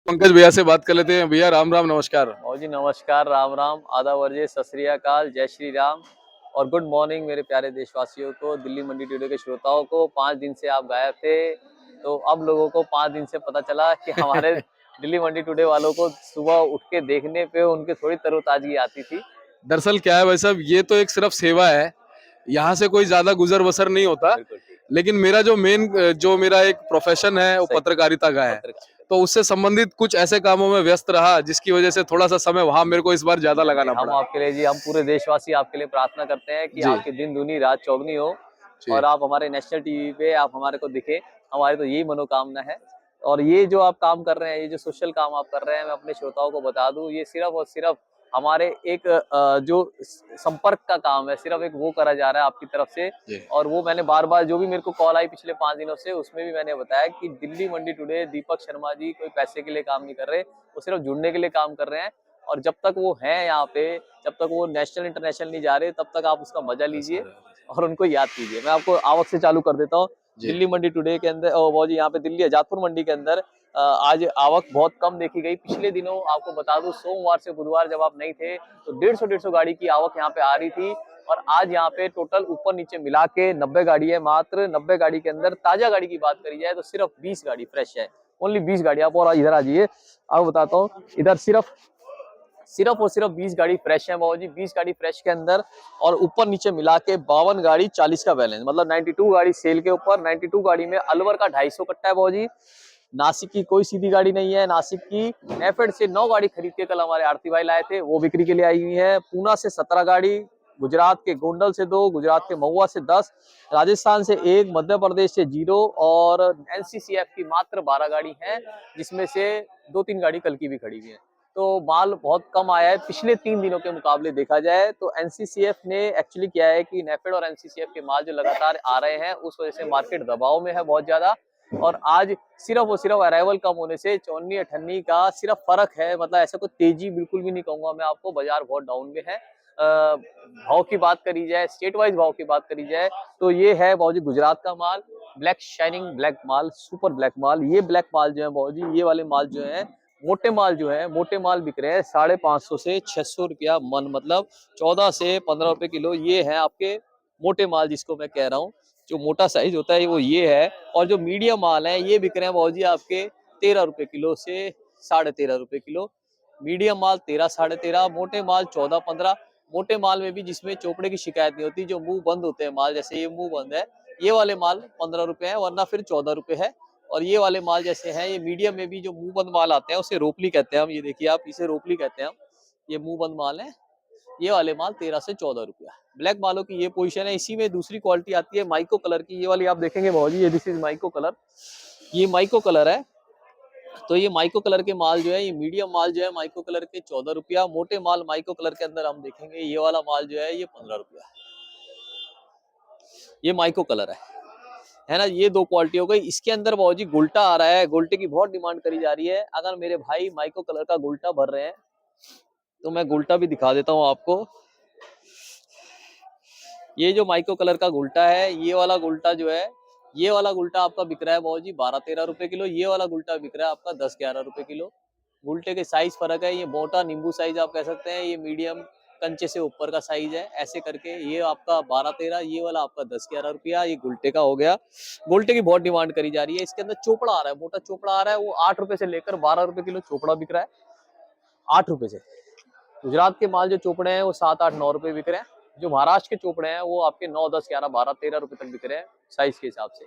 पंकज भैया से बात कर लेते हैं। भैया राम राम, नमस्कार। और जी नमस्कार, राम राम, आदाब वर्जे, सत श्री अकाल, जय श्री राम और गुड मॉर्निंग मेरे प्यारे देशवासियों को, दिल्ली मंडी टुडे के श्रोताओं को। 5 दिन से आप गायब थे, तो अब लोगों को 5 दिन से पता चला कि हमारे दिल्ली मंडी टुडे वालों को सुबह उठ के देखने पे उनके थोड़ी तरोताजगी आती थी। दरअसल क्या है भाई साहब, ये तो एक सिर्फ सेवा है, यहाँ से कोई ज्यादा गुजर बसर नहीं होता। बिल्कुल ठीक, लेकिन मेरा जो मेरा एक प्रोफेशन है वो सही, पत्रकारिता का है। पत्रकार। तो उससे संबंधित कुछ ऐसे कामों में व्यस्त रहा जिसकी वजह से थोड़ा सा समय वहां मेरे को इस बार ज्यादा नहीं, लगाना हम पड़ा। आपके लिए जी, हम पूरे देशवासी आपके लिए प्रार्थना करते हैं कि जी आपकी दिन दूनी रात चौगनी हो जी। और आप हमारे नेशनल टीवी पे आप हमारे को दिखे। हमारी तो यही मनोकामना है। और ये जो आप काम कर रहे हैं, ये जो सोशल काम आप कर रहे हैं, मैं अपने श्रोताओं को बता दूं, ये सिर्फ और सिर्फ हमारे एक जो संपर्क का काम है, सिर्फ एक वो करा जा रहा है आपकी तरफ से। जी और वो मैंने बार बार जो भी मेरे को कॉल आई पिछले 5 दिनों से, उसमें भी मैंने बताया कि दिल्ली मंडी टुडे दीपक शर्मा जी कोई पैसे के लिए काम नहीं कर रहे, वो सिर्फ जुड़ने के लिए काम कर रहे हैं। और जब तक वो हैं यहाँ पे, जब तक वो नेशनल इंटरनेशनल नहीं जा रहे, तब तक आप उसका मजा लीजिए और उनको याद कीजिए। मैं आपको आवक से चालू कर देता हूँ। जी। दिल्ली मंडी टुडे के अंदर वो जी, यहाँ पे दिल्ली आजादपुर मंडी के अंदर आज आवक बहुत कम देखी गई। पिछले दिनों आपको बता दूं, सोमवार से बुधवार जब आप नहीं थे तो 150 गाड़ी की आवक यहाँ पे आ रही थी। और आज यहाँ पे टोटल ऊपर नीचे मिला के 90 गाड़ी है। मात्र 90 गाड़ी के अंदर ताजा गाड़ी की बात करी जाए तो सिर्फ 20 गाड़ी फ्रेश है। ओनली 20 गाड़ी। आप और इधर आ जाइए, आपको बताता हूँ। इधर सिर्फ सिर्फ और सिर्फ 20 गाड़ी फ्रेश है बाबू जी। 20 गाड़ी फ्रेश के अंदर और ऊपर नीचे मिला के 52 गाड़ी 40 का बैलेंस, मतलब 92 गाड़ी सेल के ऊपर। 92 गाड़ी में अलवर का 250 कट्टा है बाबू जी। नासिक की कोई सीधी गाड़ी नहीं है। नासिक की नेफेड से 9 गाड़ी खरीद के कल हमारे आरती भाई लाए थे, वो बिक्री के लिए आई हुई है। पूना से 17 गाड़ी, गुजरात के गोंडल से 2, गुजरात के महुआ से 10, राजस्थान से 1, मध्य प्रदेश से 0 और एनसीसीएफ की मात्र 12 गाड़ी है, जिसमें से 2-3 गाड़ी कल की भी खड़ी हुई है। तो माल बहुत कम आया है पिछले 3 दिनों के मुकाबले देखा जाए तो। एनसीसीएफ ने एक्चुअली किया है कि नेफेड और एनसीसीएफ के माल जो लगातार आ रहे हैं, उस वजह से मार्केट दबाव में है बहुत ज्यादा। और आज सिर्फ और सिर्फ अराइवल कम होने से 54-58 का सिर्फ फर्क है। मतलब ऐसा कोई तेजी बिल्कुल भी नहीं कहूंगा मैं आपको, बाजार बहुत डाउन में है। भाव की बात करी जाए, स्टेट वाइज भाव की बात करी जाए तो ये है बाबूजी गुजरात का माल, ब्लैक शाइनिंग ब्लैक माल, सुपर ब्लैक माल। ये ब्लैक माल जो है बाबूजी, ये वाले माल जो है, मोटे माल जो है, मोटे माल बिक रहे हैं 550 से 600 रुपया मन, मतलब 14 से 15 रुपए किलो। ये है आपके मोटे माल जिसको मैं कह रहा हूँ, जो मोटा साइज होता है वो ये है। और जो मीडियम माल है ये बिक रहे हैं बाबूजी आपके 13 रुपए किलो से 13.5 रुपए किलो। मीडियम माल 13, 13.5, मोटे माल 14, 15। मोटे माल में भी जिसमें चोपड़े की शिकायत नहीं होती, जो मुंह बंद होते हैं माल, जैसे ये मुंह बंद है, ये वाले माल 15 रुपए है, वरना फिर 14 रुपए है। और ये वाले माल जैसे हैं, ये मीडियम में भी जो मुंह बंद माल आते हैं उसे रोपली कहते हैं हम। ये देखिए आप, इसे रोपली कहते हैं हम। ये मुंह बंद माल है, ये वाले माल 13 से 14 रुपया। ब्लैक मालों की ये पोजीशन है। इसी में दूसरी क्वालिटी आती है माइको कलर की, ये वाली आप देखेंगे भाजी, ये दिस इज माइको कलर, ये माइको कलर है। तो ये माइको कलर के माल जो है, ये मीडियम माल जो है माइको कलर के 14 रुपया। मोटे माल माइको कलर के अंदर हम देखेंगे, ये वाला माल जो है ये 15 रुपया। ये माइको कलर है ना। ये दो क्वालिटी हो गई। इसके अंदर बाबूजी गुल्टा आ रहा है, गुल्टे की बहुत डिमांड करी जा रही है। अगर मेरे भाई माइको कलर का गुल्टा भर रहे हैं तो मैं गुल्टा भी दिखा देता हूँ आपको। ये जो माइको कलर का गुल्टा है, ये वाला गुल्टा जो है, ये वाला गुल्टा आपका बिक रहा है बाबूजी 12-13 रुपए किलो। ये वाला गुल्टा बिक रहा है आपका 10-11 रुपए किलो। गुल्टे के साइज फर्क है। ये मोटा नींबू साइज आप कह सकते हैं, ये मीडियम कंचे से ऊपर का साइज है, ऐसे करके। ये आपका 12-13, ये वाला आपका 10-11 रुपया। ये गुल्टे का हो गया। गुल्टे की बहुत डिमांड करी जा रही है। इसके अंदर चोपड़ा आ रहा है, मोटा चोपड़ा आ रहा है, वो 8 रुपए से लेकर 12 रुपए किलो चोपड़ा बिक रहा है। 8 रुपए से। गुजरात के माल जो चोपड़े हैं वो 7-8-9 रुपए बिक रहे हैं। जो महाराष्ट्र के चोपड़े हैं वो आपके 9-10-11-12-13 रुपए तक बिक रहे हैं साइज के हिसाब से।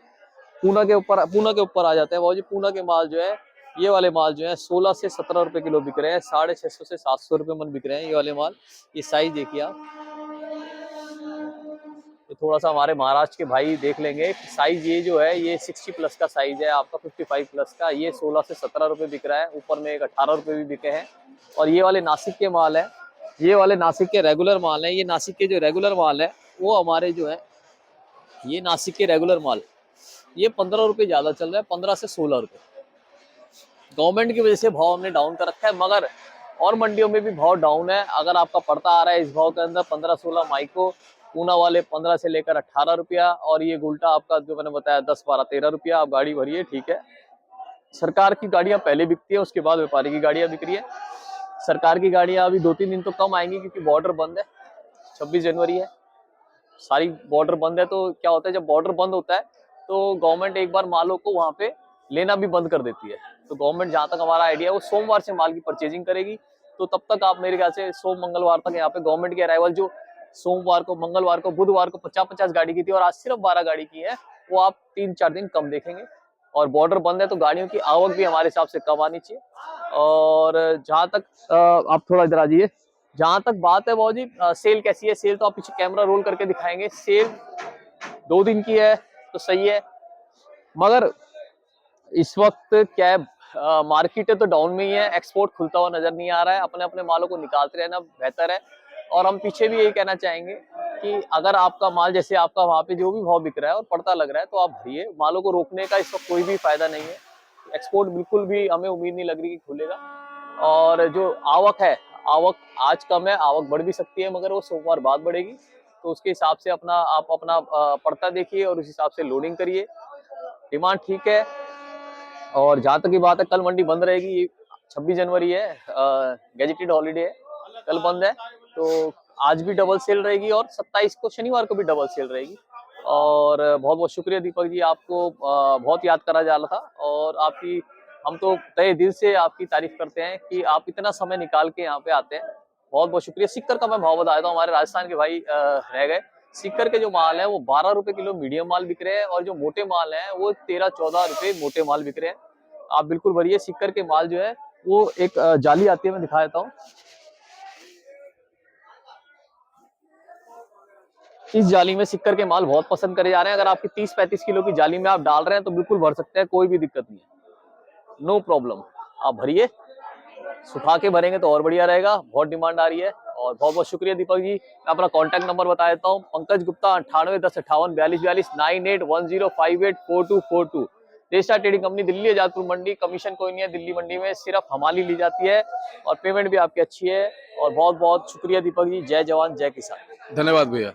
पूना के ऊपर आ जाते हैं बाबूजी। पूना के माल जो है, ये वाले माल जो है 16 से 17 रुपए किलो बिक रहे हैं। 650 से 700 रुपए मन बिक रहे हैं ये वाले माल। ये साइज देखिए आप, ये थोड़ा सा हमारे महाराष्ट्र के भाई देख लेंगे साइज। ये जो है ये 60 प्लस का साइज है आपका, 55 प्लस का। ये 16 से 17 रुपए बिक रहा है। ऊपर में एक 18 रुपए भी बिके हैं। और ये वाले नासिक के माल है, ये वाले नासिक के रेगुलर माल है। ये नासिक के जो रेगुलर माल है वो हमारे जो है, ये नासिक के रेगुलर माल, ये 15 रुपए ज्यादा चल रहा है, 15 से 16 रुपए। गवर्नमेंट की वजह से भाव हमने डाउन कर रखा है, मगर और मंडियों में भी भाव डाउन है। अगर आपका पड़ता आ रहा है इस भाव के अंदर 15-16 माइको, पूना वाले 15 से लेकर 18 रुपया, और ये गुल्टा आपका जो मैंने बताया 10-12-13 रुपया। आप गाड़ी भरिए, ठीक है। सरकार की गाड़ियां पहले बिकती है, उसके बाद व्यापारी की गाड़ियां बिक रही है। सरकार की गाड़ियां अभी 2-3 दिन तो कम आएंगी क्योंकि बॉर्डर बंद है, 26 जनवरी है, सारी बॉर्डर बंद है। तो क्या होता है, जब बॉर्डर बंद होता है तो गवर्नमेंट एक बार मालों को वहां पे लेना भी बंद कर देती है। तो गवर्नमेंट, जहां तक हमारा आइडिया है, वो सोमवार से माल की परचेजिंग करेगी। तो तब तक आप मेरे ख्याल से सोम मंगलवार तक यहाँ पे गवर्नमेंट की अराइवल, जो सोमवार को, मंगलवार को, बुधवार को 50-50 गाड़ी की थी और आज सिर्फ 12 गाड़ी की है, वो आप 3-4 दिन कम देखेंगे। और बॉर्डर बंद है तो गाड़ियों की आवक भी हमारे हिसाब से कम आनी चाहिए। और जहां तक आप थोड़ा इधर आ जाइए, जहां तक बात है बाबू जी, सेल कैसी है? सेल तो आप पीछे कैमरा रोल करके दिखाएंगे। सेल 2 दिन की है तो सही है, मगर इस वक्त क्या है, मार्केट है तो डाउन में ही है, एक्सपोर्ट खुलता हुआ नजर नहीं आ रहा है। अपने अपने मालों को निकालते रहना बेहतर है। और हम पीछे भी यही कहना चाहेंगे कि अगर आपका माल, जैसे आपका वहां पे जो भी भाव बिक रहा है और पड़ता लग रहा है, तो आप भरिए। मालों को रोकने का इस वक्त कोई भी फायदा नहीं है। एक्सपोर्ट बिल्कुल भी हमें उम्मीद नहीं लग रही कि खुलेगा। और जो आवक है, आवक आज कम है, आवक बढ़ भी सकती है, मगर वो सोमवार बाद बढ़ेगी। तो उसके हिसाब से आप अपना पड़ता देखिए और उस हिसाब से लोडिंग करिए। डिमांड ठीक है। और जहां तक की बात है, कल मंडी बंद रहेगी, 26 जनवरी है, गैजेटेड हॉलीडे है, कल बंद है। तो आज भी डबल सेल रहेगी और 27 को, शनिवार को भी डबल सेल रहेगी। और बहुत बहुत शुक्रिया दीपक जी, आपको बहुत याद करा जा रहा था। और आपकी, हम तो तहे दिल से आपकी तारीफ करते हैं कि आप इतना समय निकाल के यहाँ पे आते हैं। बहुत बहुत शुक्रिया। सिक्कर का मैं भाव बता देता हूँ, हमारे राजस्थान के भाई रह गए। सिक्कर के जो माल है वो 12 रुपए किलो मीडियम माल बिक रहे हैं, और जो मोटे माल है वो 13-14 रुपए मोटे माल बिक रहे हैं। आप बिल्कुल भरिए। सिक्कर के माल जो है वो एक जाली आती है, मैं दिखा देता हूँ। इस जाली में सिक्कर के माल बहुत पसंद करे जा रहे हैं। अगर आपकी 30-35 किलो की जाली में आप डाल रहे हैं तो बिल्कुल भर सकते हैं, कोई भी दिक्कत नहीं है, नो प्रॉब्लम। आप भरिए, सुखा के भरेंगे तो और बढ़िया रहेगा। बहुत डिमांड आ रही है। और बहुत बहुत शुक्रिया दीपक जी। मैं अपना कॉन्टैक्ट नंबर बता देता हूँ, पंकज गुप्ता, 9810584242, 9810584242। रेस्टा ट्रेडिंग कंपनी, दिल्ली आजादपुर मंडी। कमीशन कोई नहीं है दिल्ली मंडी में, सिर्फ हमारी ली जाती है और पेमेंट भी आपकी अच्छी है। और बहुत बहुत शुक्रिया दीपक जी। जय जवान जय किसान। धन्यवाद भैया।